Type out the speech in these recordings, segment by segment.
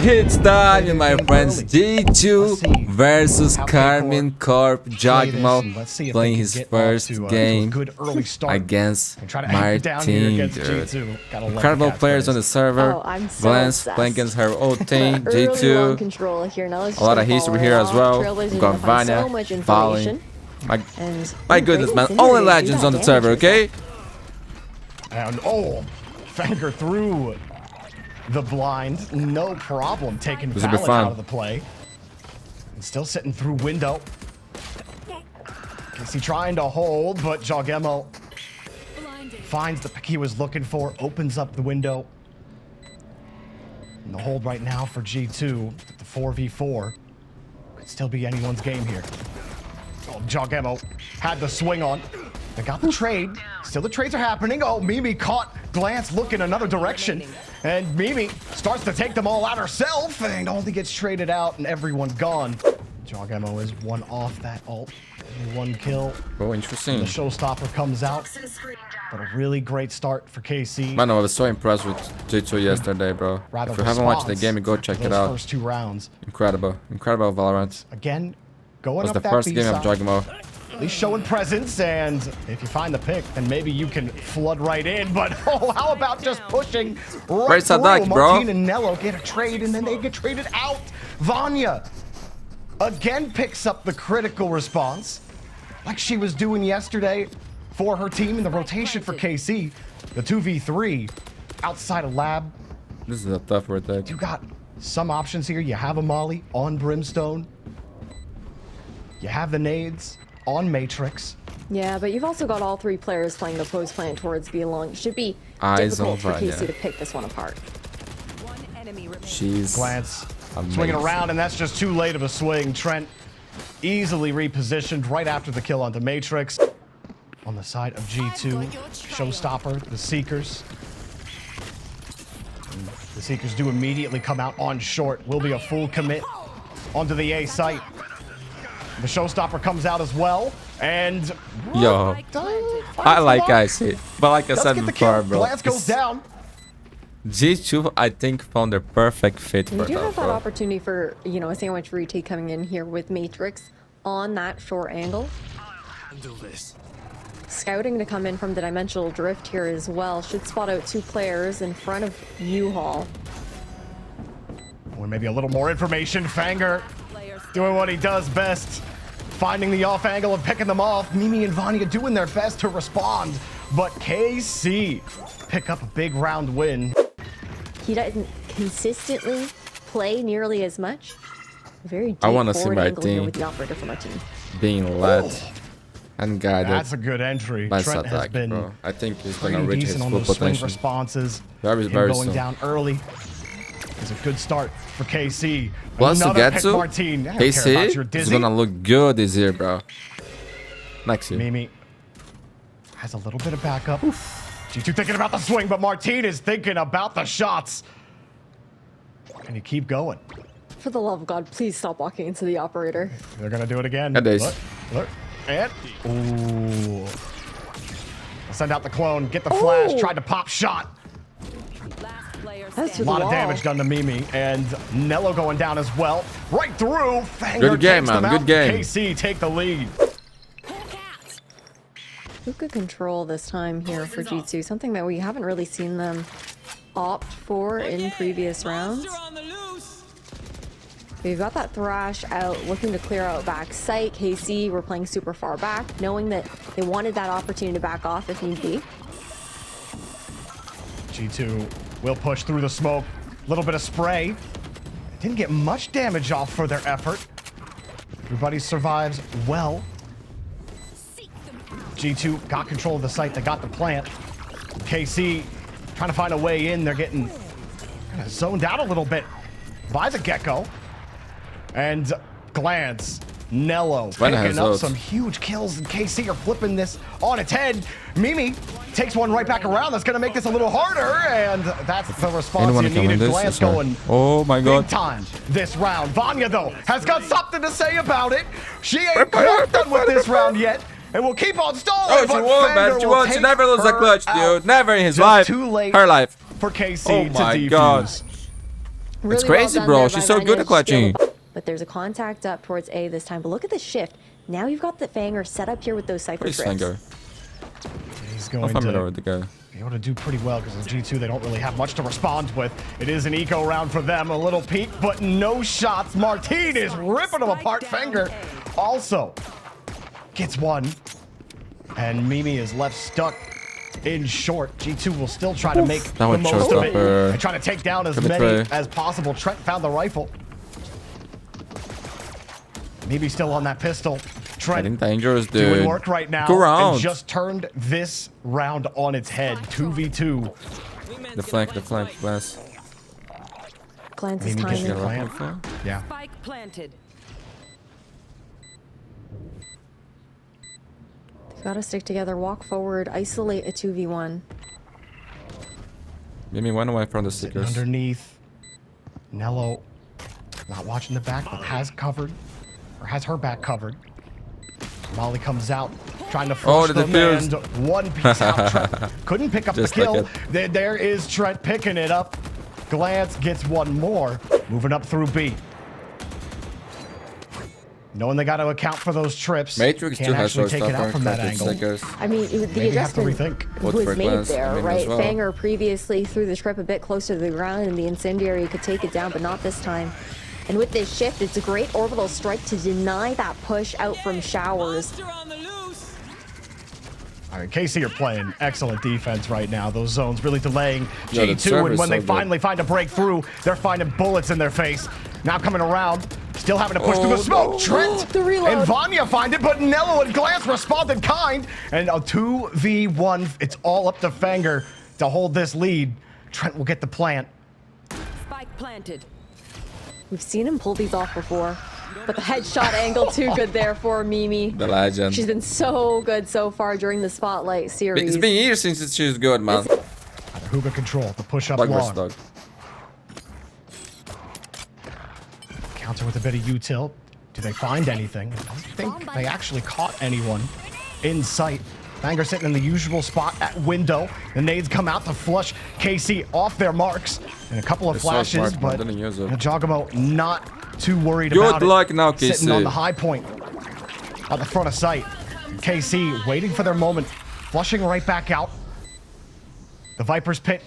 It's time, my friends. G2 versus Karmine Corp. JAWGEMO playing his first game against MARTEEN, dude. Incredible players on the server. Glance playing against her old team, G2. A lot of history here as well. We've got Vanya, Falling. My goodness, man. Only legends on the server, okay? And finger through the blind, no problem taking Valorant out of the play. And still sitting through window. Is he trying to hold, but JAWGEMO finds the pick he was looking for, opens up the window. And the hold right now for G2, the 4v4. Could still be anyone's game here. Oh, JAWGEMO had the swing on. They got the trade. Still the trades are happening. Oh, Mimi caught Glance looking another direction. And Mimi starts to take them all out herself and only gets traded out and everyone gone. JAWGEMO is one off that ult. Only one kill. Oh, interesting. The showstopper comes out. But a really great start for KC. Man, I was so impressed with G2 yesterday, bro. If you haven't watched the game, go check it out. First 2 rounds. Incredible. Incredible Valorant. Again, going up that the first game of JAWGEMO. At least showing presence, and if you find the pick, then maybe you can flood right in. But how about just pushing right through? Marteen and Nello get a trade, and then they get traded out. Vanya again picks up the critical response, like she was doing yesterday for her team in the rotation for KC. The 2v3 outside of lab. This is a tough rotation. You got some options here. You have a Molly on Brimstone. You have the nades on Matrix. Yeah, but you've also got all 3 players playing the post plant towards B long. It should be difficult for KC to pick this one apart. She's Glance swinging around, and that's just too late of a swing. Trent easily repositioned right after the kill onto Matrix. On the side of G2, showstopper, the Seekers. And the Seekers do immediately come out on short. Will be a full commit onto the A site. The showstopper comes out as well, and yo, I like IC, but like I said before, bro, Glance goes down. G2, I think, found the perfect fit for that. You do have that opportunity for, you know, a sandwich retake coming in here with Matrix on that short angle. Scouting to come in from the dimensional drift here as well. Should spot out 2 players in front of U-Haul. Or maybe a little more information. Fanger doing what he does best. Finding the off angle and picking them off. Mimi and Vanya doing their best to respond. But KC pick up a big round win. He doesn't consistently play nearly as much. Very deep I want to see my team with the operator from our team being led and guided. That's a good entry. Trent has been bro. I think he's going to reach his full potential. potential. Responses. Very going soon. down early is a good start for KC. Plus to get to Marteen. KC is going to look good this year, bro. Next year. Mimi has a little bit of backup. G2 thinking about the swing, but Marteen is thinking about the shots. And you keep going. For the love of God, please stop walking into the operator. They're going to do it again. Look. And ooh. Send out the clone, get the flash, tried to pop shot. That's a lot of damage done to Mimi, and Nello going down as well. Right through. Fanger good game, man. Good game. KC take the lead. Who could control this time here for G2? Something that we haven't really seen them opt for in previous rounds. We've got that Thrash out, looking to clear out back site. KC, we're playing super far back, knowing that they wanted that opportunity to back off if need be. G2 will push through the smoke. A little bit of spray. Didn't get much damage off for their effort. Everybody survives well. G2 got control of the site. They got the plant. KC trying to find a way in. They're getting kind of zoned out a little bit by the Gecko. And Glance, Nello picking up some huge kills, and KC are flipping this on its head. Mimi takes one right back around. That's going to make this a little harder, and that's the response you needed. Glance going big time this round. Vanya, though, has got something to say about it. She ain't quite done with this round yet, and will keep on stalling. Oh, she won't, man. She won't. She never lose a clutch, dude. Never in his life. Too late her life. for KC to defuse. Really It's crazy, well done bro. there She's by so good at Vanya to steal clutching. the- But there's a contact up towards A this time. But look at the shift. Now you've got the Fanger set up here with those Cypher Where's trips. Fanger? He's I'll going find it over to the guy. be able to do pretty well because the G2, they don't really have much to respond with. It is an eco round for them. A little peek, but no shots. Marteen is ripping them apart. Fanger also gets one. And Mimi is left stuck in short. G2 will still try to make That the one most of it showstopper. and try to take down as Could be many three. as possible. Trent found the rifle. Mimi still on that pistol. Trent Getting dangerous, dude. doing work right now. Go round. And just turned this round on its head. 2v2. The flank, glass. Glance is Mimi gets timing. the plant. Yeah. Spike planted. Gotta stick together, walk forward, isolate a 2v1. Mimi went away from the Sitting stickers. underneath. Nello not watching the back, but has covered. Or has her back covered. Molly comes out, trying to flush the them, defuse. and one piece out. Trent couldn't pick up the Just like kill. it. There is Trent picking it up. Glance gets one more. Moving up through B. Knowing they got to account for those trips. Matrix can't 2 has actually take it out showstopper. from that Collected angle. stickers. I mean, the Maybe have to adjustment rethink. Both was for made glass, there, Mimi as right? well. Fanger previously threw the trip a bit closer to the ground, and the incendiary could take it down, but not this time. And with this shift, it's a great orbital strike to deny that push out from showers. Monster on the loose. All right, KC are playing excellent defense right now. Those zones really delaying Yeah, the G2, server's and when they so good. finally find a breakthrough, they're finding bullets in their face. Now coming around, still having to push through the smoke. no. Trent The reload. and Vanya find it, but Nello and Glance responded kind. And a 2v1, it's all up to Fanger to hold this lead. Trent will get the plant. Spike planted. We've seen him pull these off before, but the headshot angle too good there for Mimi. The legend. She's been so good so far during the Spotlight series. It's been years since she's good, man. Huga control, the push up Dog versus long. dog. Counter with a bit of util. Do they find anything? I don't think they actually caught anyone in sight. Fanger sitting in the usual spot at window. The nades come out to flush KC off their marks. And a couple of They're so flashes, smart, man. but Didn't use it. JAWGEMO not too worried Good about it. luck now, KC. Sitting on the high point at the front of sight. KC waiting for their moment, flushing right back out. The Viper's pit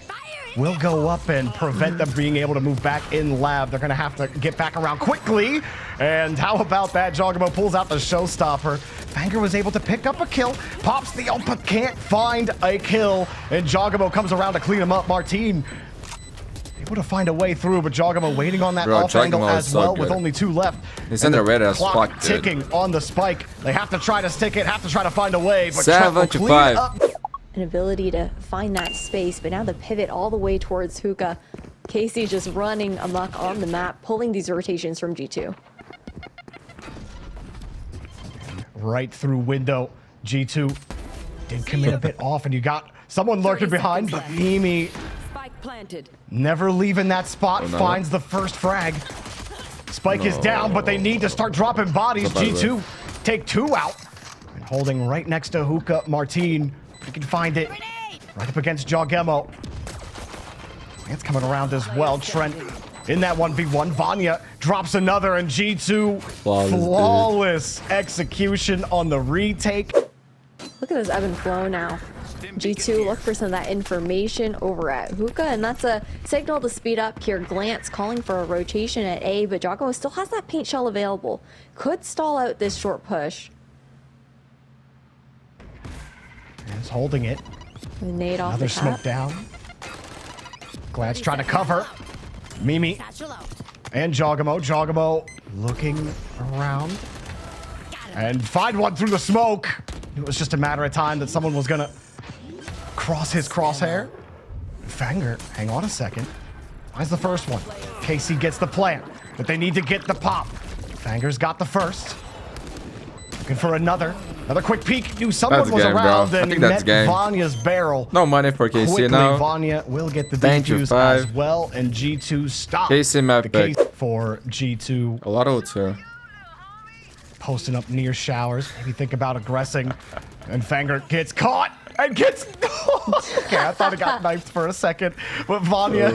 will go up and prevent them being able to move back in lab. They're going to have to get back around quickly. And how about that? JAWGEMO pulls out the showstopper. Fanger was able to pick up a kill, pops the ult, but can't find a kill. And JAWGEMO comes around to clean him up. Marteen able to find a way through, but JAWGEMO waiting on that Bro, off angle JAWGEMO is as so well with good. only 2 left. He's And the underrated as clock fuck, dude. ticking on the spike. They have to try to stick it, have to try to find a way, but 7 Trent will to clean 5. it up. An ability to find that space, but now the pivot all the way towards Hookah. Casey just running amok on the map, pulling these rotations from G2. Right through window. G2 did commit a bit off, and you got someone lurking behind, but Mimi Spike planted. never leaving that spot, Oh, no. finds the first frag. Spike is down, but they need to start dropping bodies. Not bad, G2 take 2 out. And holding right next to Hookah, Marteen. He can find it. Right up against JAWGEMO. It's coming around as well. Trent in that 1v1. Vanya drops another, and G2 Flawless, dude. flawless execution on the retake. Look at this ebb and flow now. G2 look for some of that information over at Hookah, and that's a signal to speed up here. Glance calling for a rotation at A, but JAWGEMO still has that paint shell available. Could stall out this short push. And is holding it. The nade off Another the smoke tap. down. Glance trying to cover. Mimi and JAWGEMO. JAWGEMO looking around. And find one through the smoke. It was just a matter of time that someone was going to cross his crosshair. Fanger, hang on a second. Finds the first one. KC gets the plant, but they need to get the pop. Fanger's got the first. Looking for another quick peek. Knew someone That's was game, bro. around I and think that's met game. Vanya's barrel. No money for KC Quickly, now. Vanya will get the Thank you, defuse 5. as well, and G2 stop. KC map the back. case for G2. A lot of ults here. posting up near showers. Maybe think about aggressing. And Fanger gets caught and gets... Okay, I thought he got knifed for a second. But Vanya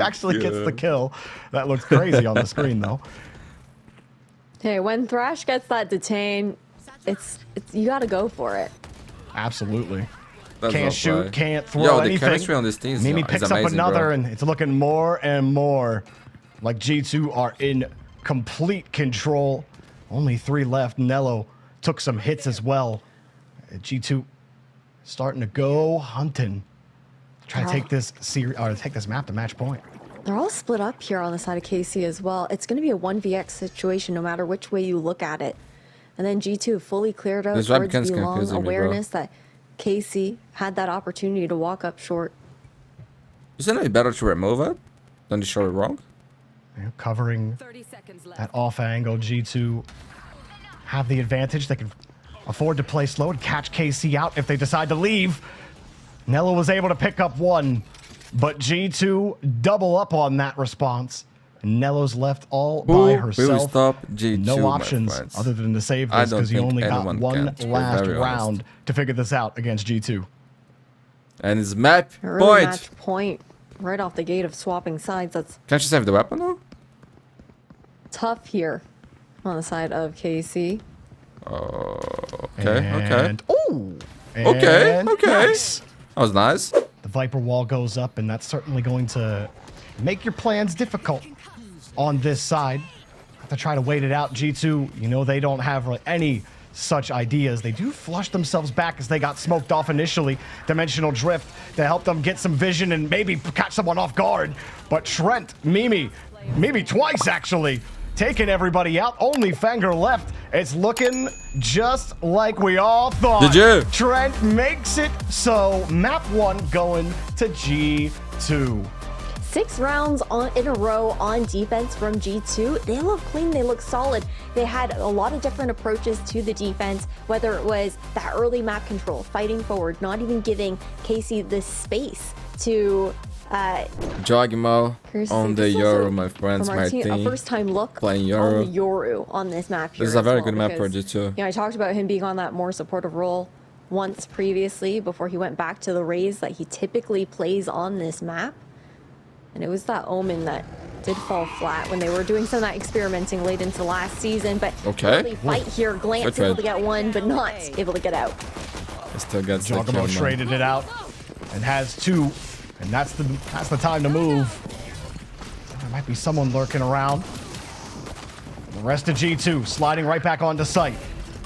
actually gets the kill. That looks crazy on the screen, though. Hey, when Thrash gets that detain, it's you got to go for it. Absolutely. That's Can't not shoot, right. can't throw Yo, anything. the chemistry on this team is Mimi picks up amazing, another, bro. and it's looking more and more like G2 are in complete control. Only 3 left. Nello took some hits as well. G2 starting to go hunting. Try to take this series or take this map to match point. They're all split up here on the side of KC as well. It's going to be a 1vx situation no matter which way you look at it. And then G2 fully cleared out This towards webcam's the long confusing me, bro. awareness that KC had that opportunity to walk up short. Isn't it better to remove it than to show it wrong? Covering 30 seconds left. that off angle. G2 have the advantage. They can afford to play slow and catch KC out if they decide to leave. Nello was able to pick up 1, but G2 double up on that response. Nello's left all by Who herself. will stop G2, No my options friends? other than to save I this don't because you think only got anyone one can, to be last very round honest. to figure this out against G2. And it's map Early point. match point right off the gate of swapping sides. That's Can't you save the weapon though? tough here on the side of KC. Okay, And, ooh, Okay, and okay. nice. That was nice. The Viper wall goes up, and that's certainly going to make your plans difficult on this side. Have to try to wait it out. G2, you know they don't have really any such ideas. They do flush themselves back as they got smoked off initially. Dimensional drift to help them get some vision and maybe catch someone off guard. But Trent, Mimi twice actually, taking everybody out. Only Fanger left. It's looking just like we all thought. Did you? Trent makes it so. Map 1 going to G2. 6 rounds in a row on defense from G2. They look clean, they look solid. They had a lot of different approaches to the defense, whether it was that early map control, fighting forward, not even giving KC the space to JAWGEMO Here's- on the this is Euro, also my friends, from my our team, a team. first-time look Playing on the Yoru on this map here. This is a as very well, good map for because, G2. You know, I talked about him being on that more supportive role once previously before he went back to the Rays that he typically plays on this map. And it was that Omen that did fall flat when they were doing some of that experimenting late into last season. But Okay. early fight here, Glance Good able trade. to get 1, but not able to get out. It still gets the kill, JAWGEMO man. traded it out and has 2, and that's the time to move. There might be someone lurking around. The rest of G2 sliding right back onto site.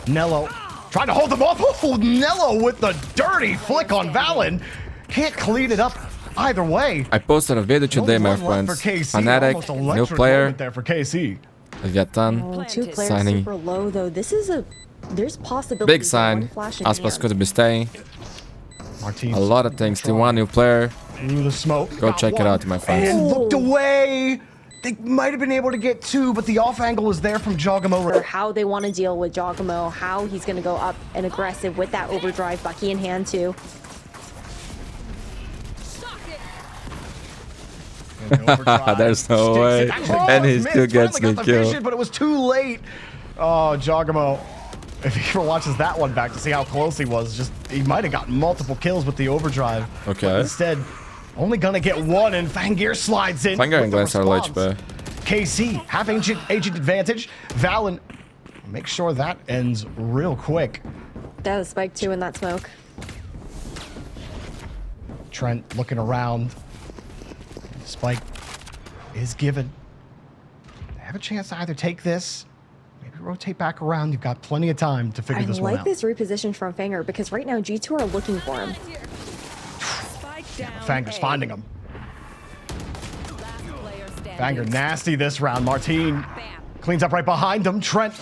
Nello trying to hold them off. Oh, Nello with the dirty flick on Valen. Can't clean it up either way. I posted a video today, my Only one left friends. for KC. Fnatic, Almost new electric player, moment there for KC. Viatan. Oh, 2 players Signing. super low though. This is there's possibility. Big sign. Aspas could be staying. Marteen's A lot of things. T1 new player. through the smoke. Go Got check it 1 out, my friends. And looked away. They might have been able to get 2, but the off angle was there from JAWGEMO. Or how they want to deal with JAWGEMO, how he's going to go up and aggressive with that overdrive, Bucky in hand too. There's no way. And he still gets the kill. Vision, but it was too late. Oh, JAWGEMO. If he ever watches that one back to see how close he was, he might have gotten multiple kills with the overdrive. Okay. But instead, only gonna get 1, and Fangir slides in. Fangir with and the Glance are low response. HP. KC have agent advantage. Valen, make sure that ends real quick. That was spike 2 in that smoke. Trent looking around. Spike is given. They have a chance to either take this, maybe rotate back around. You've got plenty of time to figure I this one like out. this reposition from Fanger because right now G2 are looking for him. Spike down. Fanger's A. finding him. Last player standing. Fanger nasty this round. Marteen Bam. cleans up right behind him. Trent,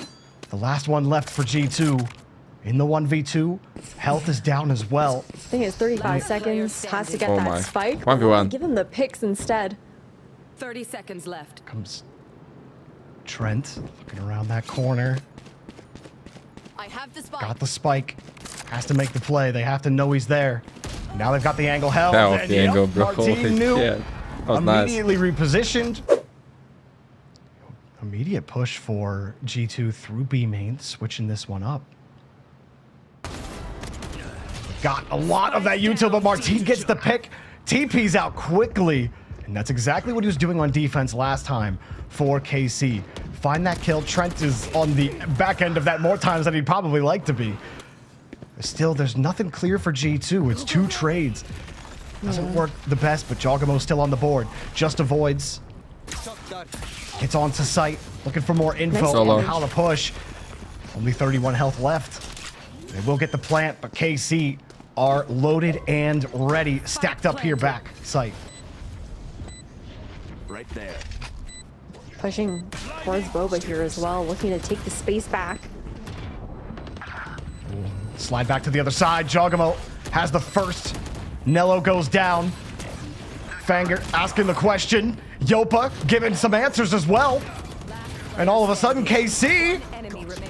the last one left for G2. In the 1v2, health is down as well. I think it's 35 seconds, has to get Oh that my. spike. 1v1. Give him the picks instead. 30 seconds left. Comes Trent looking around that corner. I have the spike. Got the spike. Has to make the play. They have to know he's there. Now they've got the angle held. That was and the yep, angle, bro. Marteen Holy knew. shit. That was nice. Immediately repositioned. Immediate push for G2 through B main, switching this one up. Got a lot of that util, but Marteen gets the pick. TP's out quickly. And that's exactly what he was doing on defense last time for KC. Find that kill. Trent is on the back end of that more times than he'd probably like to be. Still, there's nothing clear for G2. It's 2 trades. Doesn't work the best, but JAWGEMO's still on the board. Just avoids. Gets onto site, looking for more info on how to push. Only 31 health left. They will get the plant, but KC are loaded and ready. Stacked up here back site. Right there. Pushing towards Boba here as well, looking to take the space back. Slide back to the other side. JAWGEMO has the first. Nello goes down. Fanger asking the question. Yopa giving some answers as well. And all of a sudden, KC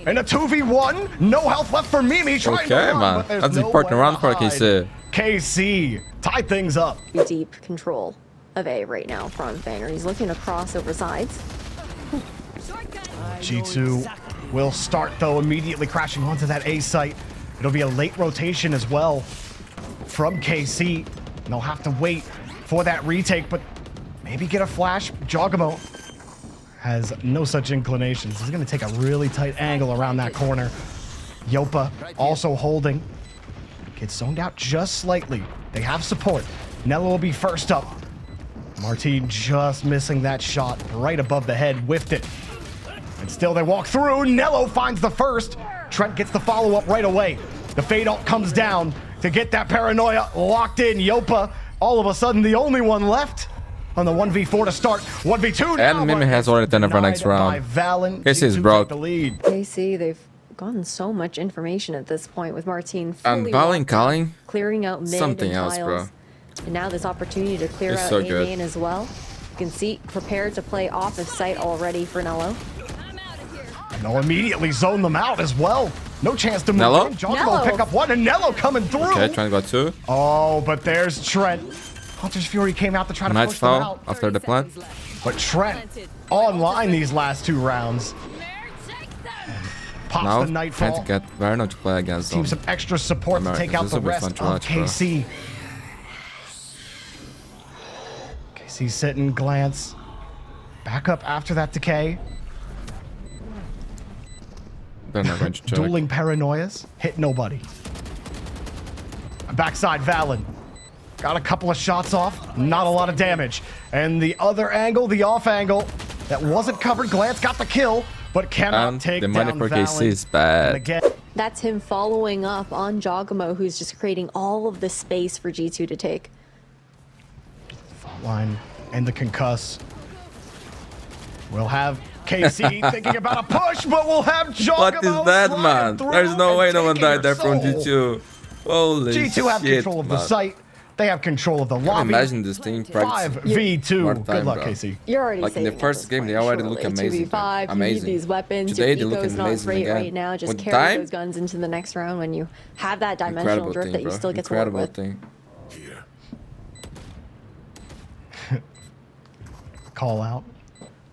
in a 2v1. No health left for Mimi. Trying to run, man. but there's That's no important way round for to hide. KC. KC tied things up. Deep control of A right now from Fanger. He's looking to cross over sides. G2 will start, though, immediately crashing onto that A site. It'll be a late rotation as well from KC. And they'll have to wait for that retake, but maybe get a flash. JAWGEMO has no such inclinations. He's going to take a really tight angle around that corner. Yopa also holding. Gets zoned out just slightly. They have support. Nello will be first up. Marteen just missing that shot right above the head. Whiffed it. And still they walk through. Nello finds the first. Trent gets the follow-up right away. The fade ult comes down to get that paranoia locked in. Yopa, all of a sudden, the only one left on the 1v4 to start. 1v2 now. And Mimi has already done it for next round. KC is broke. The lead. KC, they've gotten so much information at this point with Marteen And fully Valorant locked, calling clearing out mid something and else, tiles. bro. And now this opportunity to clear It's out so A good. main as well. You can see prepared to play off of site already for Nello. And they'll immediately zone them out as well. No chance to move Nello? in. JAWGEMO Nello. will pick up one, and Nello coming through. Okay, Trent got 2. Oh, but there's Trent. Hunter's Fury came out to try to Nice push them foul out. after the plant. But Trent online these last 2 rounds. Pops Now the trying Nightfall. to get Verno to play against Team them. some extra support to take out This the will be rest fun of to watch, bro. KC. KC sitting, glance. Back up after that decay. They're not going to check. Dueling paranoias. Hit nobody. Backside Valen. Got a couple of shots off. Not a lot of damage. And the other angle, the off angle, that wasn't covered. Glance got the kill, but cannot And take the down money for Valen. KC is bad. And again, That's him following up on JAWGEMO, who's just creating all of the space for G2 to take. fault line and the concuss. We'll have KC thinking about a push, but we'll have JAWGEMO. What is that, slide man? through There's no and way no one taking died there her from soul. G2. Holy G2 have shit, control of the man. site. They have control of the lobby. Imagine this team practice 5v2. more Good time, luck, bro. KC. You're already Like in the saving at first this game, point, they already surely. look amazing. 2v5, you Amazing. need these weapons. Today they Your look eco's not amazing great again. right now. Just With carry time, those guns into the next round when you have that dimensional incredible drift thing, that you bro. still get to work Incredible with. thing. Call out.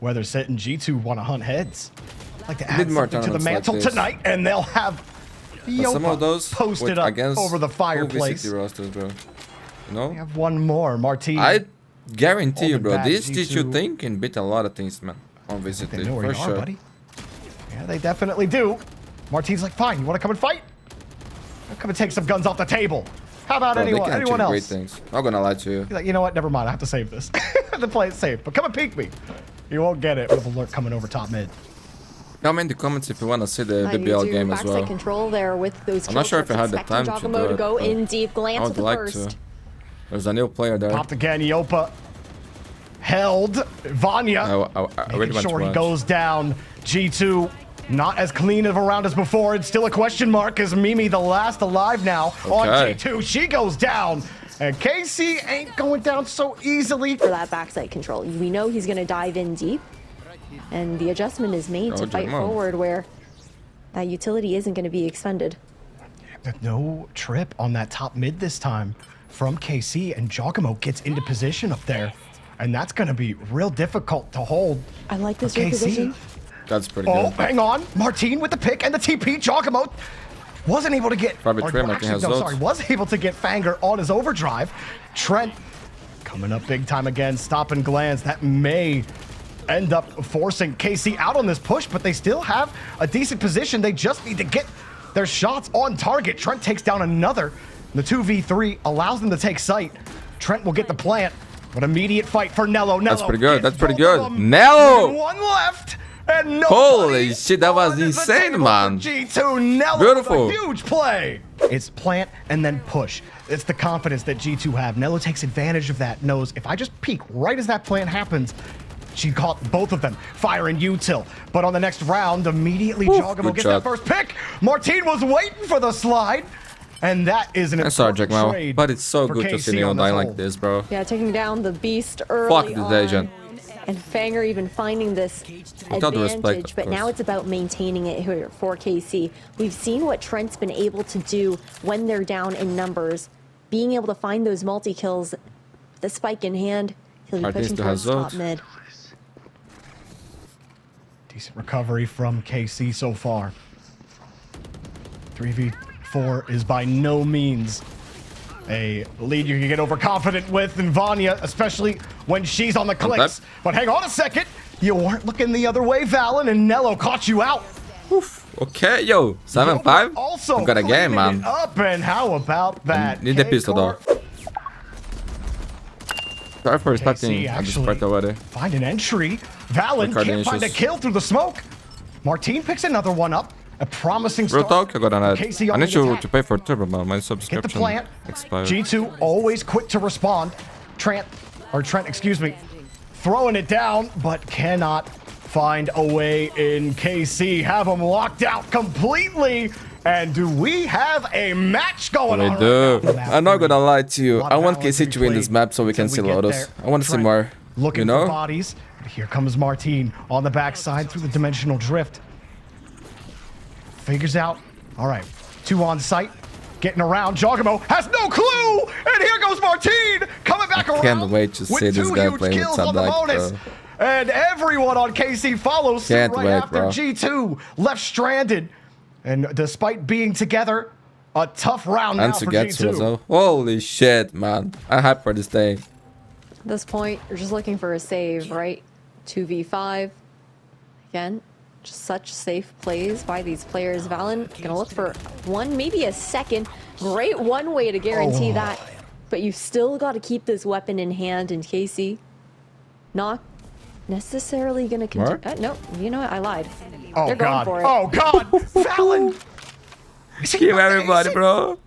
Where they're sitting, G2 want to hunt heads. Like to add Need more something to the tournaments like mantle this. tonight, and they'll have But some of those posted with- up against over the full fireplace. VCT rosters, bro. You know? We have one more, Marteen. I guarantee you, Holding bro. back This G2. G2 thing can beat a lot of things, man. On They VCT, know where for you sure. are, buddy. Yeah, they definitely do. Marteen's like, fine, you want to come and fight? I'll come and take some guns off the table. How about Bro, they anyone can anyone achieve great else? things. Not gonna lie to you. He's like, you know what? Never mind. I have to save this. I have to play it safe. But come and peek me. You won't get it with alert coming over top mid. Comment in the comments if you wanna see the You BL do game as backside well. control there with those I'm not sure if I kill had the clips, expecting time to JAWGEMO do to it, go but in deep. I Glance with would the like first. to. There's a new player there. Popped again. Yopa held. Vanya I really making want sure to he watch. goes down. G2 not as clean of a round as before. It's still a question mark. Is Mimi the last alive now on Okay. G2? She goes down. And KC ain't going down so easily. For that backside control. We know he's going to dive in deep. And the adjustment is made to fight JAWGEMO. forward where that utility isn't going to be expended. No trip on that top mid this time from KC, and JAWGEMO gets into position up there. And that's going to be real difficult to hold. I like this for KC. reposition. That's pretty Oh, good. hang on. Martine with the pick and the TP. JAWGEMO wasn't able to get... Probably or Trent, actually, Martin has no, loads. sorry, was able to get Fanger on his overdrive. Trent coming up big time again. Stop and glance. That may end up forcing KC out on this push, but they still have a decent position. They just need to get their shots on target. Trent takes down another. The 2v3 allows them to take sight. Trent will get the plant, but immediate fight for Nello. That's pretty good. gets That's pretty both of good. them. Nello! One left. And Holy shit, that was on the insane, table man. for G2. Nello Beautiful. with a huge play. It's plant and then push. It's the confidence that G2 have. Nello takes advantage of that, knows if I just peek right as that plant happens, she caught both of them firing util. But on the next round, immediately JAWGEMO good gets shot. that first pick. Martine was waiting for the slide. And that is an I'm sorry, important JAWGEMO, trade but it's so for good to KC see Neo on this die like hold. this, bro. Yeah, taking down the beast Fuck early this on. Asian. And Fanger even finding this all the respect, advantage, of but now course. it's about maintaining it here for KC. We've seen what Trent's been able to do when they're down in numbers. Being able to find those multi-kills, the spike in hand, he'll be Martin pushing still has towards top ult. mid. Decent recovery from KC so far. 3v4 is by no means a lead you can get overconfident with, and Vanya, especially when she's on the clicks. But hang on a second, you weren't looking the other way, Valen, and Nello caught you out. Okay, yo, 7-5. Also We got a game, cleaning man. it up, and how about that? Need the pistol, though. Sorry for respecting at this part already. Find an entry. Valen Ricardo can't find a issues. kill through the smoke. Martine picks another one up. A promising Real start. talk, I got an ad. KC I on need the you attack. to pay for Turbo, man. My Get the subscription plant. expired. G2 always quick to respond. Trent, excuse me, throwing it down, but cannot find a way in KC. Have them locked out completely. And do we have a match going We on? do. Right now? I'm not gonna lie to you. Lot I of want balance KC to win this replayed map so we can see until we get Lotus. there. I want to see Trent more. Looking You know? for bodies. Here comes Martine on the backside through the dimensional drift. Figures out. All right, 2 on site. Getting around. JAWGEMO has no clue. And here goes Martine coming back around. Can't wait to with see this 2 guy huge play with kills some on the like, bonus. bro. And everyone on KC follows suit Can't right wait, after bro. G2 left stranded. And despite being together, a tough round now And for Sugetsu as G2. well. Holy shit, man. I'm hyped for this thing. At this point, you're just looking for a save, right? 2v5. Again, just such safe plays by these players. Valen gonna look for one, maybe a second. Great one way to guarantee that. But you still got to keep this weapon in hand in KC. Not necessarily gonna continue. Mark? No, you know what? I lied. Oh, They're God. going for it. Oh, God. Valen. Is he Kill not- everybody, is he- bro.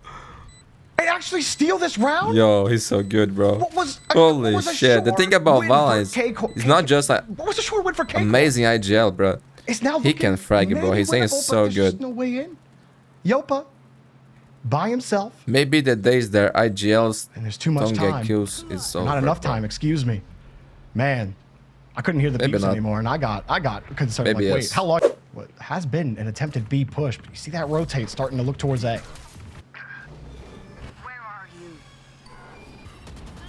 They actually steal this round? Yo, he's so good, bro. What was Holy what was a shit. The short thing about win for Val is K-Corp? it's not just like What was a short win for K-Corp? amazing IGL, bro. It's now He can looking frag it, bro. His aim is maybe winnable, so but there's just good. no way in. Yopa by himself, Maybe the days their IGLs and there's too much don't time. get kills is so Not enough time, excuse me. Man, I couldn't hear the Maybe beats not. anymore, and I got concerned. Maybe like, wait, yes. how long? What has been an attempted B push, but you see that rotate starting to look towards A.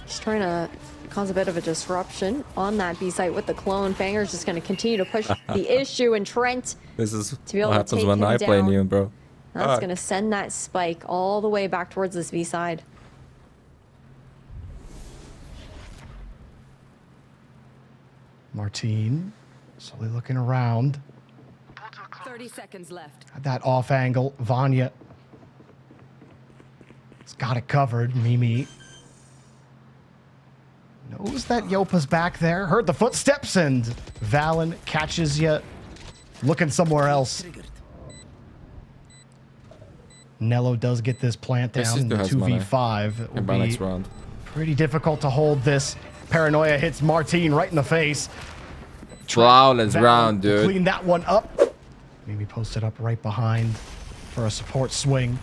Just trying to cause a bit of a disruption on that B site with the clone. Fanger's just going to continue to push the issue, and Trent, This is to be able what to happens take when him I play down. Neon, bro. that's going to send that spike all the way back towards this B side. Martine, slowly looking around. 30 seconds left. At that off angle, Vanya has got it covered. Mimi knows that Yopa's back there. Heard the footsteps, and Valen catches you looking somewhere else. Nello does get this plant Yes, down he in the still has mana. 2v5. It will By be next round. pretty difficult to hold this. Paranoia hits Martine right in the face. Flawless Valen round, dude. Clean that one up. Maybe posted up right behind for a support swing.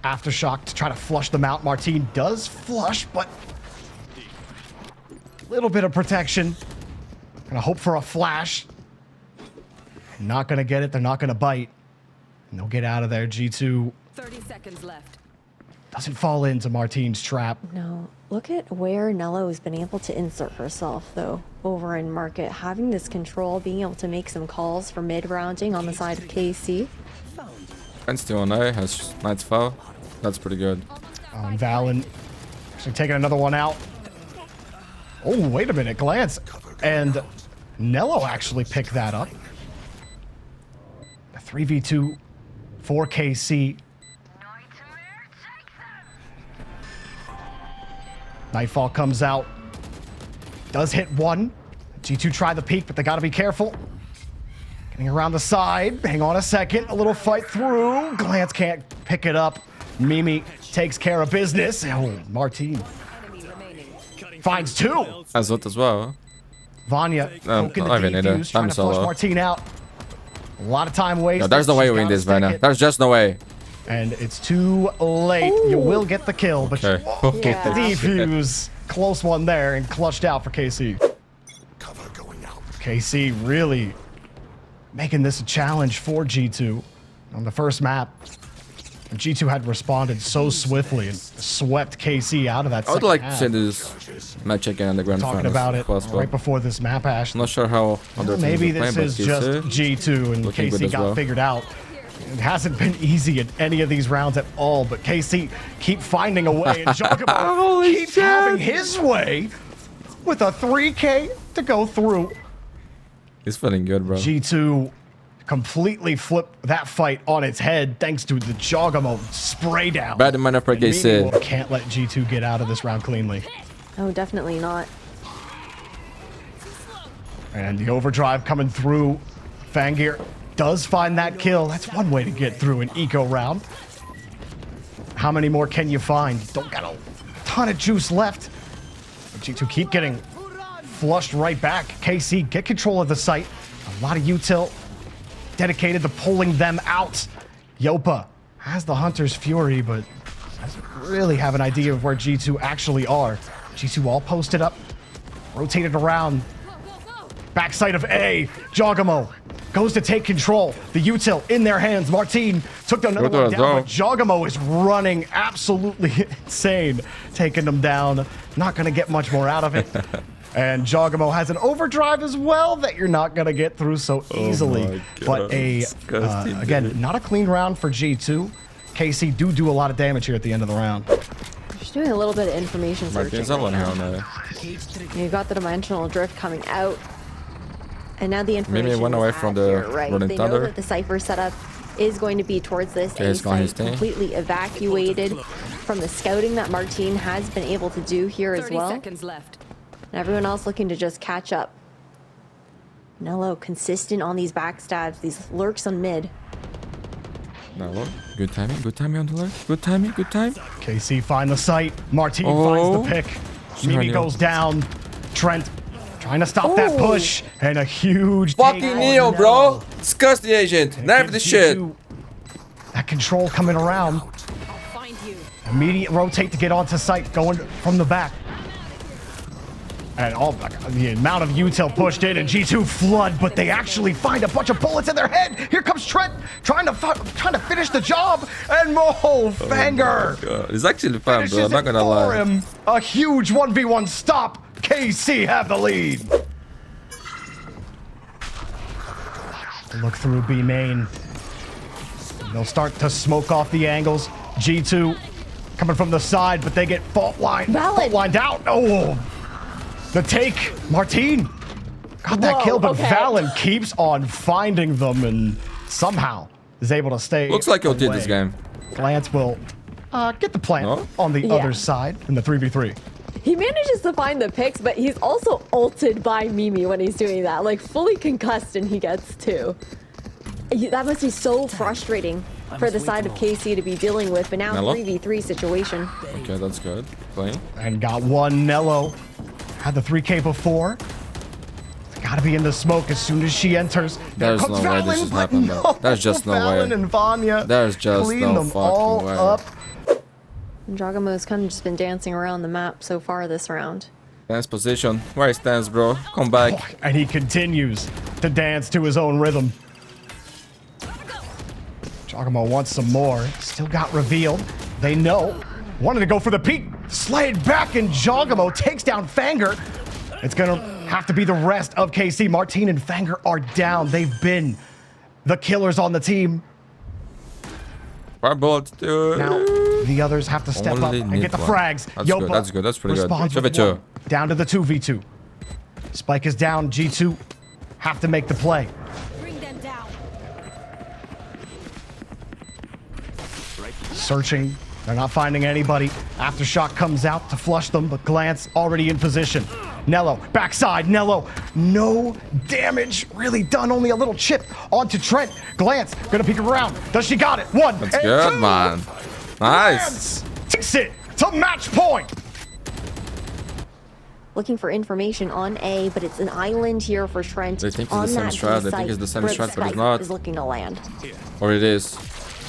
Aftershock to try to flush them out. Martine does flush, but a little bit of protection. Gonna hope for a flash. Not gonna get it. They're not gonna bite. And they'll get out of there. G2 30 seconds left. doesn't fall into Marteen's trap. No, look at where Nello has been able to insert herself, though, over in market. Having this control, being able to make some calls for mid-rounding on the side of KC. And still on A, has Knight's foul. That's pretty good. Valen actually taking another one out. Oh, wait a minute, glance. And Nello actually picked that up. A 3v2 for KC. Nightfall comes out. Does hit one. G2 try the peek, but they gotta be careful. Getting around the side. Hang on a second. A little fight through. Glance can't pick it up. Mimi takes care of business. Oh, Marteen finds two. As well. Vanya poking the defuse, trying to flush Marteen out. A lot of time wasted. No, there's no way you win this, Vanya. There's just no way. And it's too late. Ooh. You will get the kill, but you won't get the defuse. Close one there and clutched out for KC. Cover going out. KC really making this a challenge for G2 on the first map. G2 had responded so swiftly and swept KC out of that. I would like to see this match again in the grand finals. Talking about it right before this map, Ash. I'm not sure how other maybe this is just G2 and KC got figured out. It hasn't been easy in any of these rounds at all, but KC keep finding a way, and JAWGEMO keeps having his way with a 3K to go through. He's feeling good, bro. G2 completely flipped that fight on its head thanks to the JAWGEMO spray down. Bad in minor per KC. Can't let G2 get out of this round cleanly. Oh, definitely not. And the overdrive coming through. Fangir does find that kill. That's one way to get through an eco round. How many more can you find? Don't got a ton of juice left. G2 keep getting flushed right back. KC get control of the site. A lot of util dedicated to pulling them out. Yopa has the Hunter's Fury, but doesn't really have an idea of where G2 actually are. G2 all posted up, rotated around. Backside of A, JAWGEMO goes to take control. The util in their hands. Marteen took another one down, but JAWGEMO is running absolutely insane, taking them down. Not going to get much more out of it. And JAWGEMO has an overdrive as well that you're not going to get through so easily. But again, not a clean round for G2. KC do a lot of damage here at the end of the round. Just doing a little bit of information searching. You got the dimensional drift coming out. And now the information Mimi went away from the Rolling Thunder. They know that the Cypher setup is going to be towards this site, completely evacuated from the scouting that Marteen has been able to do here as well. 30 seconds left. And everyone else looking to just catch up. Nello consistent on these backstabs, these lurks on mid. Nello, good timing on the lurk. Good timing, good time. KC find the site. Marteen finds the pick. Mimi goes down. Trent trying to stop that push, and a huge fucking Neo, bro. Discuss the agent. Nerf the shit. That control coming around. I'll find you. Immediate rotate to get onto site, going from the back. And all the amount of util pushed in, and G2 flood, but they actually find a bunch of bullets in their head. Here comes Trent trying to finish the job, and Fangir. It's actually fun, bro. I'm not gonna lie. A huge 1v1 stop. KC have the lead. Look through B main. They'll start to smoke off the angles. G2 coming from the side, but they get fault lined out. Oh, the take. Marteen got that kill, but Valen keeps on finding them and somehow is able to stay. Looks like he'll did this game. Glance will get the plant on the other side in the 3v3. He manages to find the picks, but he's also ulted by Mimi when he's doing that. Like, fully concussed, and he gets two. That must be so frustrating for the side of KC to be dealing with, but now 3v3 situation. Okay, that's good. Playing. And got one. Nello had the 3K before. Gotta be in the smoke as soon as she enters. There's no way this is happening, bro. There's just no way. Valen and Vanya There's just no fucking way. Up. JAWGEMO's kind of just been dancing around the map so far this round. Dance position. Where he stands, bro. Come back. And he continues to dance to his own rhythm. JAWGEMO wants some more. Still got revealed. They know wanted to go for the peak. Slayed back, and JAWGEMO takes down Fanger. It's going to have to be the rest of KC. Marteen and Fanger are down. They've been the killers on the team. Fire bullets, dude. Now, the others have to step up and get the frags. That's good. That's good. That's pretty good. Give it to. Down to the 2v2. Spike is down. G2 have to make the play. Bring them down. Searching. They're not finding anybody. Aftershock comes out to flush them, but Glance already in position. Nello, backside. Nello, no damage really done. Only a little chip onto Trent. Glance, gonna peek around. Does she got it? One. That's good, two. man. Nice. Glance takes it to match point. Looking for information on A, but it's an island here for Trent. They think on it's the same that strat. They site think it's the same where strat, but it's Spike not. is looking to land. Or it is.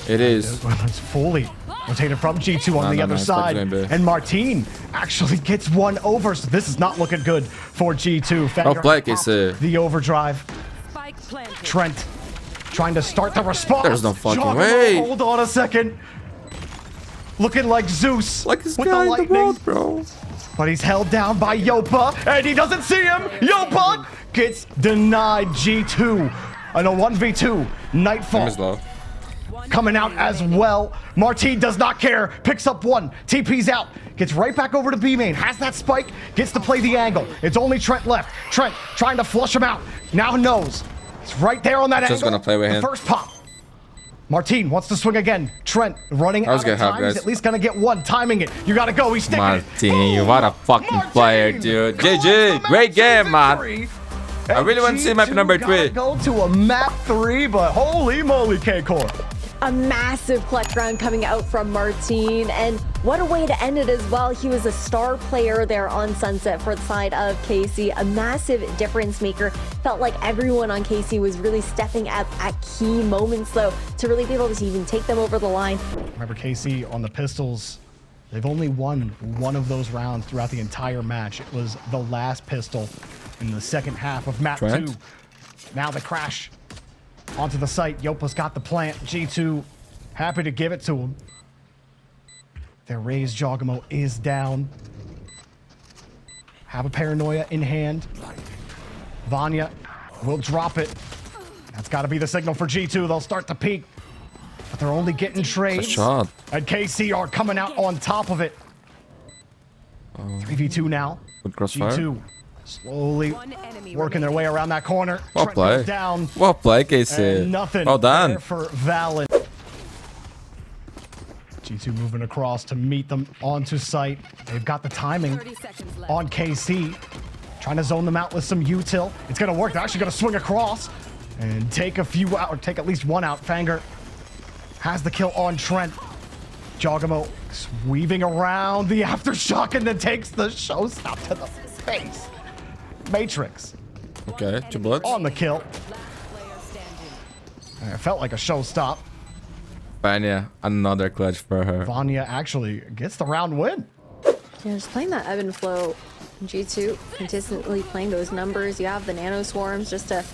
It is. It's fully rotated from G2 on the other side. Spike's And Marteen actually gets one over, so this is not looking good for G2. Fanger play, KC. the overdrive. Spike planted. Trent trying to start the response. There's no fucking JAWGEMO, way. Hold on a second. Looking like Zeus Like this with the guy in the lightning. world, bro. But he's held down by Yopa, and he doesn't see him. Yopa gets denied. G2 on a 1v2. Nightfall Time is low. coming out as well. Marteen does not care. Picks up one. TP's out. Gets right back over to B main. Has that spike. Gets to play the angle. It's only Trent left. Trent trying to flush him out. Now knows. It's right there on that angle. Just gonna play with The him. first pop. Marteen wants to swing again. Trent running I was out gonna of have, time. guys. He's at least gonna get one. Timing it. You gotta go. He's sticking it. Marteen, what a fucking player, dude. GG. Great game, man. I really want to see map number 3. Go to a map 3, but holy moly, K-Corp. A massive clutch round coming out from Marteen, and what a way to end it as well. He was a star player there on Sunset for the side of KC, a massive difference maker. Felt like everyone on KC was really stepping up at key moments, though, to really be able to even take them over the line. Remember, KC on the pistols, they've only won one of those rounds throughout the entire match. It was the last pistol in the second half of map Trent? 2. Now the crash onto the site. Yopa's got the plant. G2 happy to give it to him. Their raised JAWGEMO is down. Have a paranoia in hand. Vanya will drop it. That's got to be the signal for G2. They'll start to peek, but they're only getting trades. Good shot. And KC are coming out on top of it. 3v2 now. Good crossfire. G2 slowly One enemy working their way around that corner. Well Trent play. goes down. Well play, KC. And nothing Well done. there for Valen. G2 moving across to meet them onto site. They've got the timing 30 seconds left. on KC. Trying to zone them out with some util. It's going to work. They're actually going to swing across and take a few out, or take at least one out. Fanger has the kill on Trent. JAWGEMO weaving around the aftershock and then takes the showstop to the face. Matrix Okay, 2 bullets. on the kill. Player standing. It felt like a showstop. Vanya, another clutch for her. Vanya actually gets the round win. Yeah, just playing that ebb and flow. G2 consistently playing those numbers. You have the nano swarms just to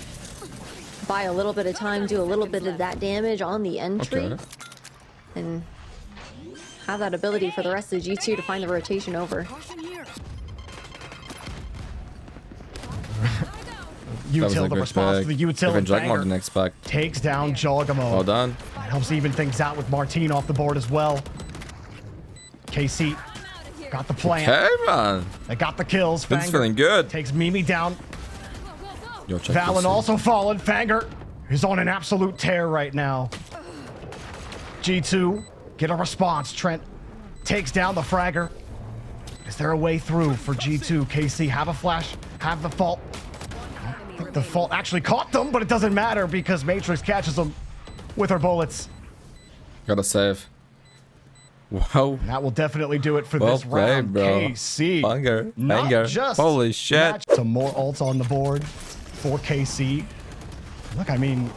buy a little bit of time, do a little bit of that damage on the entry, Okay. and have that ability for the rest of G2 to find the rotation over. That was a Util, the good response to pick. the util. Even and JAWGEMO Fanger didn't expect. takes down JAWGEMO. Well done. That helps even things out with Marteen off the board as well. KC got the plant. Okay, man. They got the kills. Vin's Fanger feeling good. takes Mimi down. Yo, check Valen this out. also fallen. Fanger is on an absolute tear right now. G2 get a response. Trent takes down the fragger. Is there a way through for G2? KC have a flash, have the fault. I think the fault actually caught them, but it doesn't matter because Matrix catches them with her bullets. Gotta save. Wow. That will definitely do it for Well this played, round. bro. KC. Banger. Not Banger. just Holy shit. match- Some more ults on the board for KC. Look, I mean,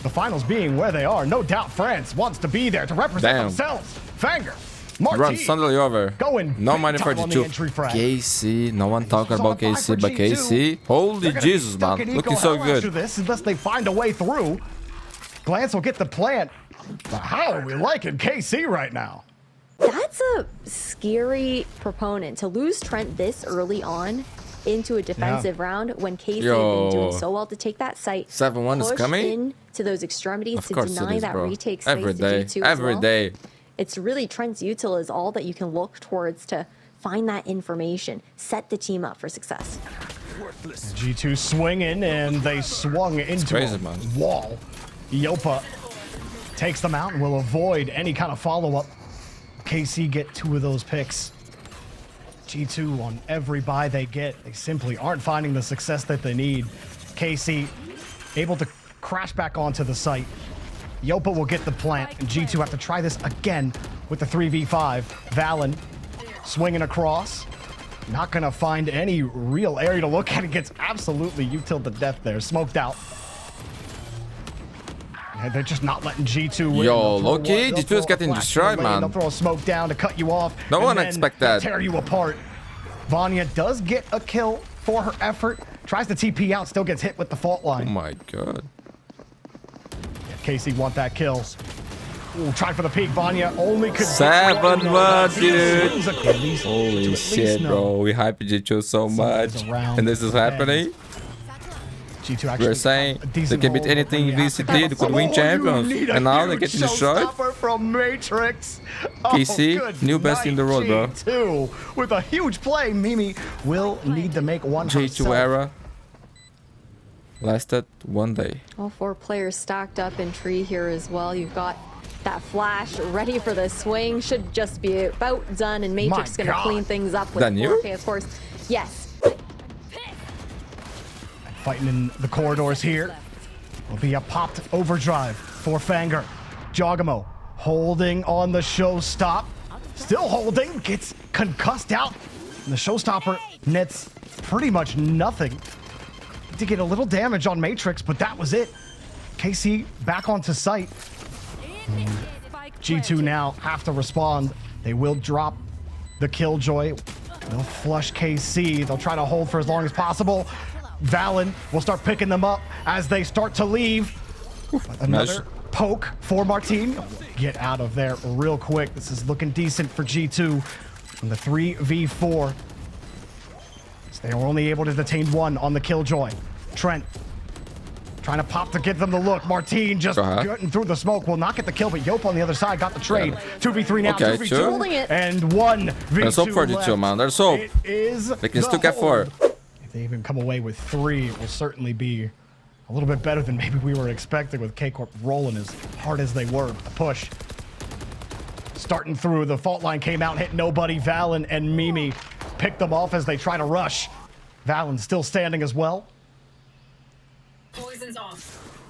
the finals being where they are, no doubt France wants to be there to represent Damn. themselves. Fanger, Run Marteen, suddenly over. going No big money for time on the G2. entry frag. KC. No one talking saw about a five KC, for but G2. KC. Holy They're gonna be Jesus, stuck man. in Looking eco so hell after good. this, unless they find a way through. Glance will get the plant. But how are we liking KC right now? That's a scary proponent to lose Trent this early on into a defensive round when Casey had been doing so well to take that site. 7-1 is coming into those extremities of to course deny it is, that bro. retake Every space day, to G2 as every well. day. It's really Trent's util is all that you can look towards to find that information, set the team up for success. G2 swinging, and they swung into crazy, a man. wall. Yopa takes them out and will avoid any kind of follow-up. KC get 2 of those picks. G2 on every buy they get, they simply aren't finding the success that they need. KC able to crash back onto the site. Yopa will get the plant, and G2 have to try this again with the 3v5. Valen swinging across. Not gonna find any real area to look at. It gets absolutely util to death there. Smoked out. Yeah, they're just not letting G2 win. Yo, low-key, G2 is getting destroyed, man. They'll throw a smoke down to cut you off. No and one then expect that. Tear you apart. Vanya does get a kill for her effort. Tries to TP out, still gets hit with the fault Oh line. my god. Casey want that kill. Ooh, try for the peak. Vanya only could 7-1, dude. Holy Holy shit, bro. We hyped G2 so much. And this is happening. G2 actually We're saying they can beat anything in VCT, they could win Oh, champions. you need a And now they're huge getting destroyed. showstopper from Matrix. KC, good new best in the world, bro. G2 with a huge play. Mimi will need to make one G2 herself. era lasted 1 day. All 4 players stacked up in tree here as well. You've got that flash ready for the swing. Should just be about done, and Matrix My gonna God. clean things up with Done you? 4K, of course. Yes. Fighting in the corridors here. Will be a popped overdrive for Fanger. JAWGEMO holding on the showstop. Still holding. Gets concussed out. And the showstopper nets pretty much nothing. To get a little damage on Matrix, but that was it. KC back onto site. G2 now have to respond. They will drop the Killjoy. They'll flush KC. They'll try to hold for as long as possible. Valen will start picking them up as they start to leave. Another poke for Martine. Get out of there real quick. This is looking decent for G2 in the 3v4. So they were only able to detain 1 on the Killjoy. Trent trying to pop to get them the look. Martine just getting through the smoke. Will not get the kill, but Yopa on the other side got the trade. 2v3 now, Okay, 2v2. Holding it. And 1v2 There's hope for left. G2, man. There's hope. It is They can the still get 4. hold. If they even come away with 3, it will certainly be a little bit better than maybe we were expecting with K-Corp rolling as hard as they were. The push. Starting through, the fault line came out, hit nobody. Valen and Mimi picked them off as they try to rush. Valen still standing as well. Poison's off.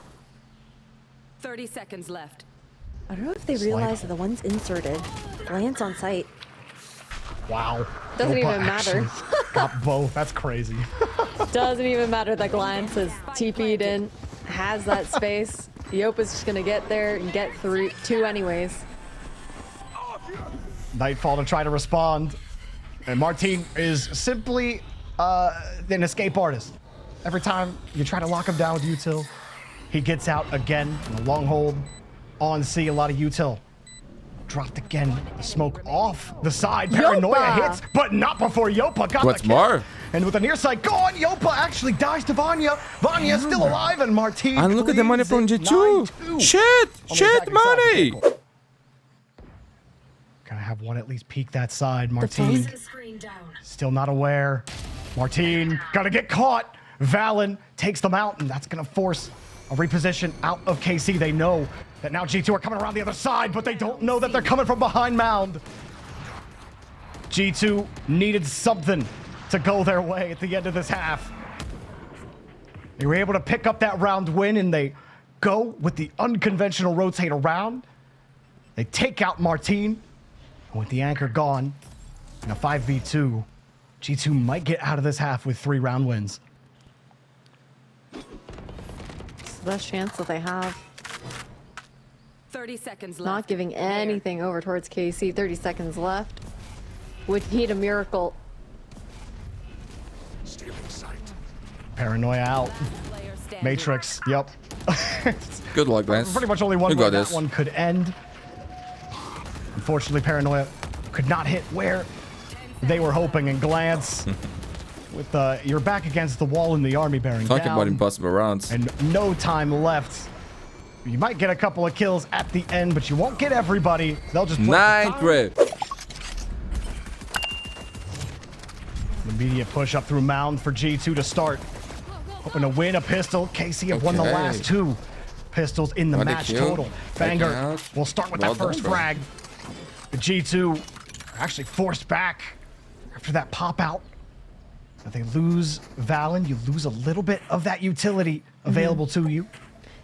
30 seconds left. I don't know if they realize that the one's inserted. Glance on site. Wow. Doesn't Yopa even matter. actually got both. That's crazy. Doesn't even matter that Glance is TP'd in, has that space. Yopa's just gonna get there and get through 2 anyways. Nightfall to try to respond. And Martine is simply an escape artist. Every time you try to lock him down with util, he gets out again in a long hold on C. A lot of util. Dropped again. The smoke off the side. Paranoia Yopa! hits, but not before Yopa got What's the kill. more? And with the near side gone, Yopa actually dies to Vanya. Vanya is still alive, and Martine. And look at the money from G2. 9-2. Shit! On the Shit, attacking side of the money! vehicle. Gotta have one at least peek that side. Martine still not aware. Martine gotta get caught. Valen takes them out, and that's gonna force a reposition out of KC. They know that now G2 are coming around the other side, but they don't know that they're coming from behind Mound. G2 needed something to go their way at the end of this half. They were able to pick up that round win, and they go with the unconventional rotate around. They take out Martine, and with the anchor gone, in a 5v2, G2 might get out of this half with 3 round wins. It's the best chance that they have. 30 seconds left. Not giving anything over towards KC. 30 seconds left. Would need a miracle. Paranoia out. Player standing. Matrix, yep. Good luck, Lance. Pretty much only one You way got that this. one could end. Unfortunately, Paranoia could not hit where they were hoping. And Glance, with you're back against the wall in the army bearing Talking down. about impossible rounds. And no time left. You might get a couple of kills at the end, but you won't get everybody. They'll just put 9 grip. Immediate push up through mound for G2 to start. Hoping to win a pistol. KC have won the last 2 pistols in the match total. Banger will start with that first frag. The G2 are actually forced back after that pop out. If they lose Valen, you lose a little bit of that utility available to you.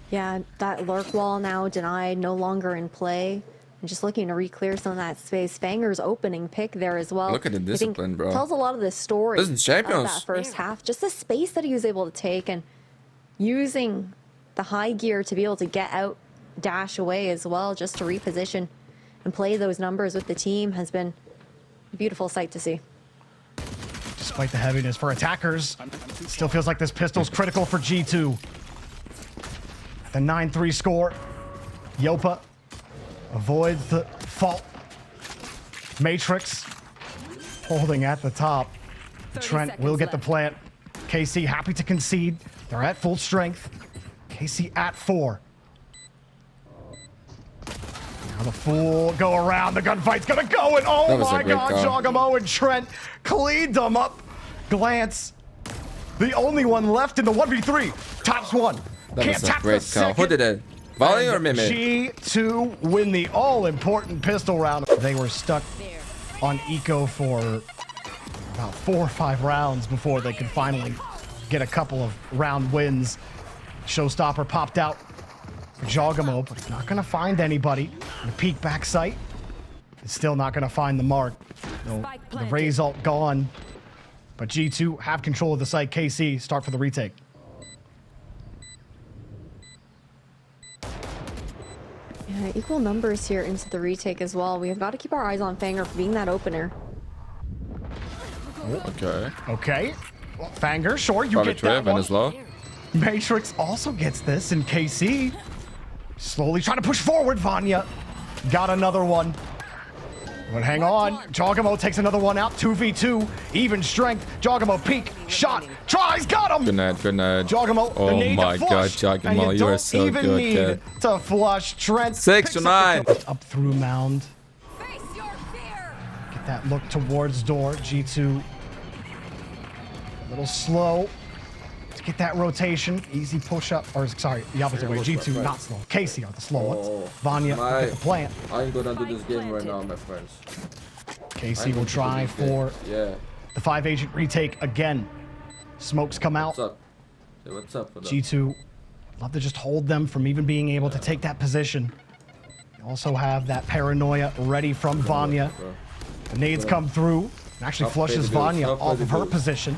Yeah, that lurk wall now denied, no longer in play. And just looking to re-clear some of that space. Fanger's opening pick there as well. Look at the discipline, bro. Tells a lot of the story of champions. that first half. Just the space that he was able to take and using the high gear to be able to get out, dash away as well, just to reposition and play those numbers with the team has been a beautiful sight to see. Despite the heaviness for attackers, it still feels like this pistol's critical for G2. The 9-3 score. Yopa avoids the fault. Matrix holding at the top. Trent will get the plant. KC happy to concede. They're at full strength. KC at 4. Now the full go around. The gunfight's gonna go, and oh my god, JAWGEMO and Trent cleaned them up. Glance, the only one left in the 1v3. Tops 1. That Can't was a tap great the call. Who did it? Volley or Mimic? G2 win the all-important pistol round. They were stuck on Eco for about 4 or 5 rounds before they could finally get a couple of round wins. Showstopper popped out for JAWGEMO, but he's not going to find anybody. The peek back sight is still not going to find the mark. So the Raze ult gone, but G2 have control of the site. KC start for the retake. Yeah, equal numbers here into the retake as well. We have got to keep our eyes on Fanger for being that opener. Okay. Okay. Well, Fanger, sure, you Probably get that one. as well. Matrix also gets this, and KC slowly trying to push forward. Vanya got another one. But hang on. JAWGEMO takes another one out. 2v2. Even strength. JAWGEMO peek. Shot. Tries. Got him. Good night. Good night. JAWGEMo. Oh the need my to flush, god, and JAWGEMO. You are so even good, need kid. to flush. Trent 6 to 9. Up through mound. Get that look towards door. G2 a little slow to get that rotation. Easy push up, or sorry, the opposite way. G2 not slow. Casey are the slow ones. Vanya get the plant. I'm gonna do this game right now, my friends. KC will try for the 5-agent retake again. Smokes come out. What's up? Say what's up for them. G2 love to just hold them from even being able to take that position. You also have that paranoia ready from Vanya. The nades come through. And actually flushes Vanya off of her position.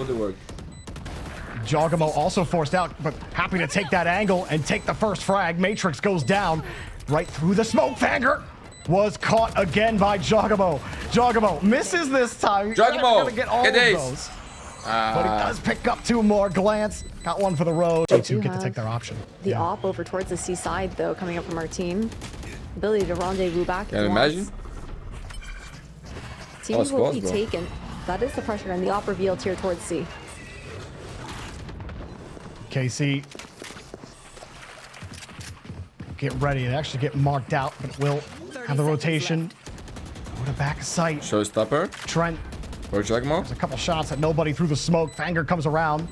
JAWGEMO also forced out, but happy to take that angle and take the first frag. Matrix goes down right through the smoke. Fanger was caught again by JAWGEMO. JAWGEMO misses this time. JAWGEMO, gonna get all of those. But he does pick up 2 more. Glance got 1 for the road. G2 get to take their option. The op over towards the seaside, though, coming up from MARTEEN. Ability to rendezvous back. Can you imagine? Team will be taken. That is the pressure, and the op revealed here towards C. KC, get ready. They actually get marked out, but will have the rotation. Go to back of sight. Showstopper. Trent. Or JAWGEMO. There's a couple shots at nobody through the smoke. Fanger comes around.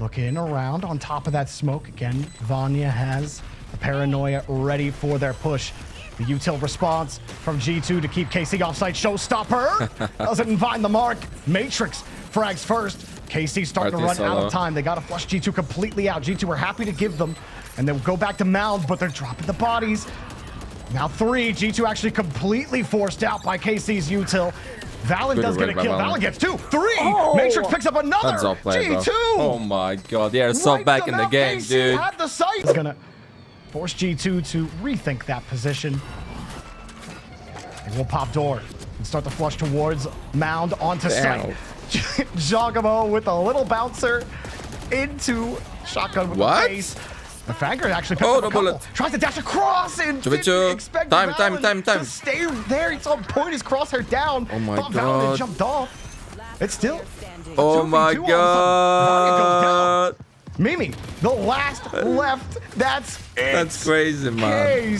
Looking around on top of that smoke. Again, Vanya has the paranoia ready for their push. The util response from G2 to keep KC offside. Showstopper doesn't find the mark. Matrix frags first. KC starting to run out of time. They got to flush G2 completely out. G2 are happy to give them, and they'll go back to mound, but they're dropping the bodies. Now 3. G2 actually completely forced out by KC's util. Valen does get a kill. Valen gets 2. 3. Oh. Matrix picks up another. That's all play, G2. Bro. Oh my god, they are so back in the game, KC dude. had the sight. It's gonna force G2 to rethink that position. They will pop door and start the flush towards mound onto sight. JAWGEMO with a little bouncer into shotgun with the face. The Fanger actually picked Oh, up the a couple. bullet. Tries to dash across and Choo-choo. didn't expect Time. Valorant to stay there. It's on point. His crosshair down. Oh my Thought Valorant God. jumped off. It's still. Oh my 2v2 all of a sudden. Vanya goes god. down. Mimi, the last left. That's it. That's crazy, man.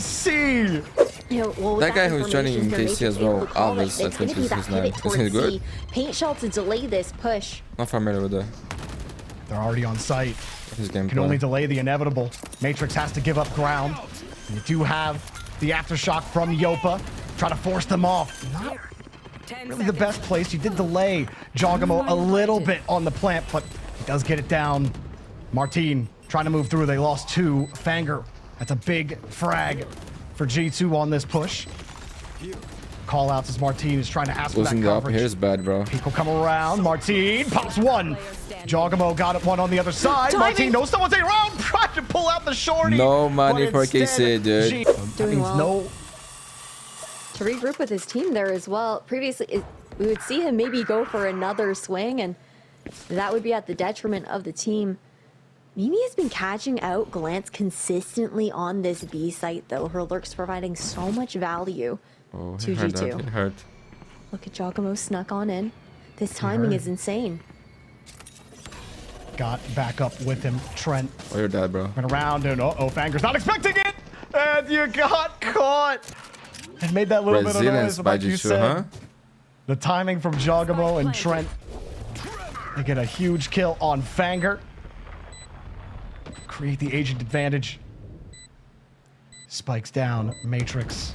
You know, well, with That guy who's joining information, they're KC as able well, to call it. Alves, I It's going think to be is that his name. pivot Isn't towards he good? C. Paint shell to delay this push. Not familiar with They're already on site. his gameplay. Can only delay the inevitable. Matrix has to give up ground. And you do have the aftershock from Yopa. Try to force them off. Not really the best place. You did delay JAWGEMO a little bit on the plant, but he does get it down. Marteen trying to move through. They lost 2. Fanger. That's a big frag for G2 on this push. Call outs as Marteen is trying to ask for that Losing up coverage. here is bad, bro. People come around. Marteen pops 1. JAWGEMO got it 1 on the other side. Timing. Marteen knows someone's around. Trying to pull out the shorty. No money but for instead, KC, dude. That Doing means well. no. To regroup with his team there as well. Previously, we would see him maybe go for another swing, and that would be at the detriment of the team. Mimi has been catching out Glance consistently on this B site, though. Her lurks providing so much value Oh, to it hurt. That. G2. It hurt. Look at JAWGEMO snuck on in. This timing is insane. Got back up with him. Trent Oh, you're dead, bro. went around and Fanger's not expecting it. And you got caught. And made that little bit of Resilience noise, by like you G2, said. huh? The timing from JAWGEMO and Trent. They get a huge kill on Fanger. Create the agent advantage. Spikes down. Matrix.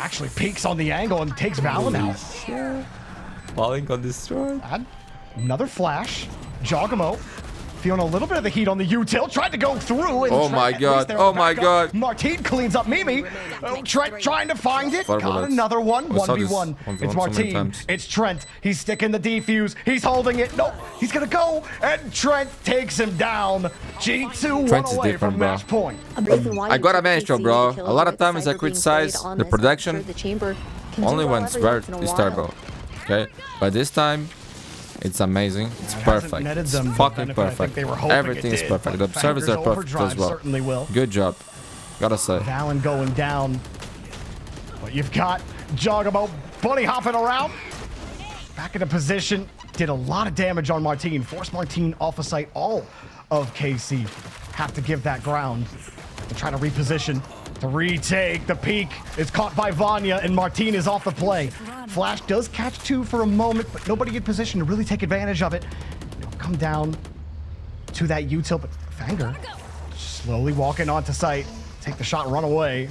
Actually peeks on the angle and takes Valen out. Falling on destroy. And another flash. JAWGEMO feeling a little bit of the heat on the util. Tried to go through. And Oh Trent, my at least god. they're Oh back my up. god. Marteen cleans up Mimi. Trent trying to find it. Four Got bullets. another one. I saw this 1v1. on It's so many Marteen. times. It's Trent. He's sticking the defuse. He's holding it. Nope. He's gonna go. And Trent takes him down. G2 Trent one is away different, from bro. match point. I gotta mention, bro. A lot of times I criticize the production only when it's terrible. Okay, but this time it's amazing. It's perfect. netted It's them the fucking benefit I think perfect. they were hoping Everything it is did, perfect. but The observers are Fanger's perfect as overdrive well. certainly will. Good job. Gotta say. Valen going down. But you've got JAWGEMO bunny hopping around. Back into position. Did a lot of damage on Marteen. Forced Marteen off a site. All of KC have to give that ground to try to reposition. To retake. The peak is caught by Vanya, and Marteen is off the play. Flash does catch 2 for a moment, but nobody in position to really take advantage of it. It'll come down to that util, but Fanger slowly walking onto site. Take the shot, run away.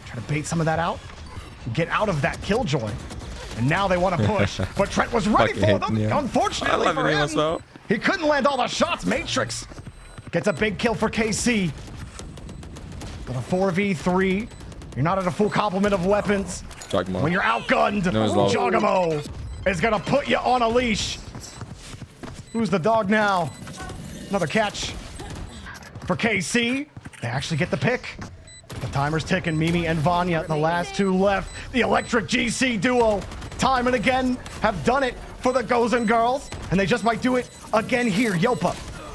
Try to bait some of that out. Get out of that killjoy. And now they want to push. But Trent was ready Fucking for hit them. me, yeah. Unfortunately I love for it him, as well. he couldn't land all the shots. Matrix gets a big kill for KC. But a 4v3. You're not at a full complement of weapons. JAWGEMO. When you're outgunned, No, it's low. JAWGEMO is going to put you on a leash. Who's the dog now? Another catch for KC. They actually get the pick. The timer's ticking. Mimi and Vanya, the last 2 left. The electric GC duo, time and again, have done it for the Gozen girls. And they just might do it again here. Yopa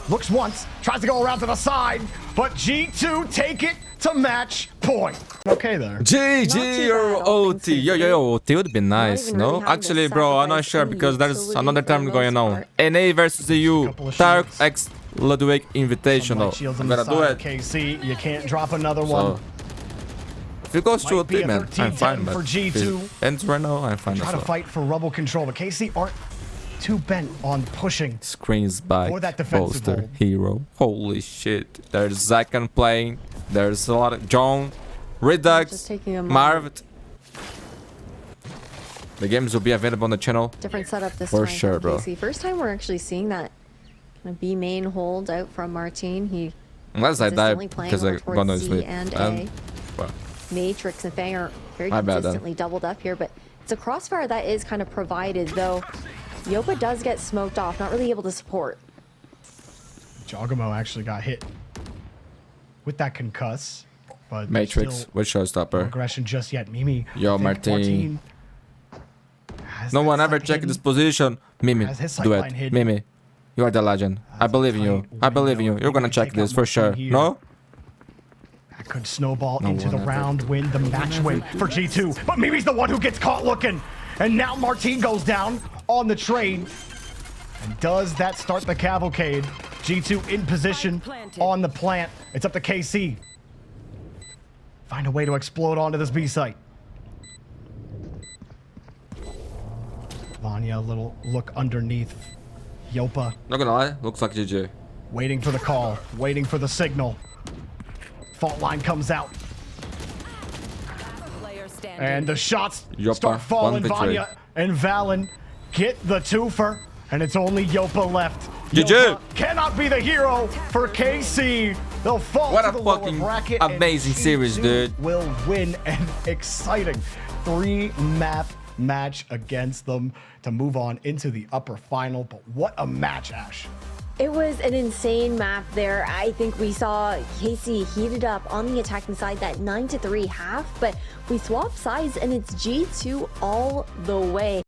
looks once, tries to go around to the side, but G2 take it to match point. Okay there. GG or OT. Yo, OT would be nice, even no? really having to Actually, bro, I'm not sacrifice sure any because there's utility another for time the going most on. part. NA versus EU. Couple of Tark shields. X Ludwig Light Invitational. shields I'm on the gonna do side it. of KC. You can't drop another one. So, if it goes to Might be OT, a man, I'm 13-10 fine. But for if G2. it ends right now, I'm fine Try as to well. fight for rubble control, but KC aren't too bent on pushing. Screens by For that defensive poster hold. hero. Holy shit. There's Zakan playing. There's a lot of John, Redux, Just taking a Marv. moment. The games will be available on the channel. Different setup this For time sure, from bro. KC. First time we're actually seeing that kind of B main hold out from Marteen. He Unless I die consistently playing because I over got towards no C sleep. and And, A. well, Matrix and Fanger very My bad, then. consistently doubled up here, but it's a crossfire that is kind of provided, though. Yopa does get smoked off, not really able to support. JAWGEMO actually got hit with that concuss, but Matrix still with no showstopper. aggression just yet. Mimi. Yo, I think Marteen. has No that one ever sight checked hidden. this position. Mimi, Has his sight do line it. hidden. Mimi. You are the legend. I believe in you. I believe in you. You're gonna check this for sure. No? That could snowball into the round win, the match win for G2. But Mimi's the one who gets caught looking. And now Marteen goes down on the train. And does that start the cavalcade? G2 in position on the plant. It's up to KC. Find a way to explode onto this B site. Vanya, a little look underneath. Yopa Not gonna lie, looks like GG. waiting for the call, waiting for the signal. Fault line comes out. Player standing. And the shots Yopa, start falling. one victory. Vanya and Valen get the twofer. And it's only Yopa left. GG. Yopa cannot be the hero for KC. They'll fall What to a the lower fucking bracket. and amazing series, G2 dude. will win an exciting 3-map match against them to move on into the upper final. But what a match, Ash. It was an insane map there. I think we saw KC heated up on the attacking side, that 9-3 half, but we swapped sides and it's G2 all the way.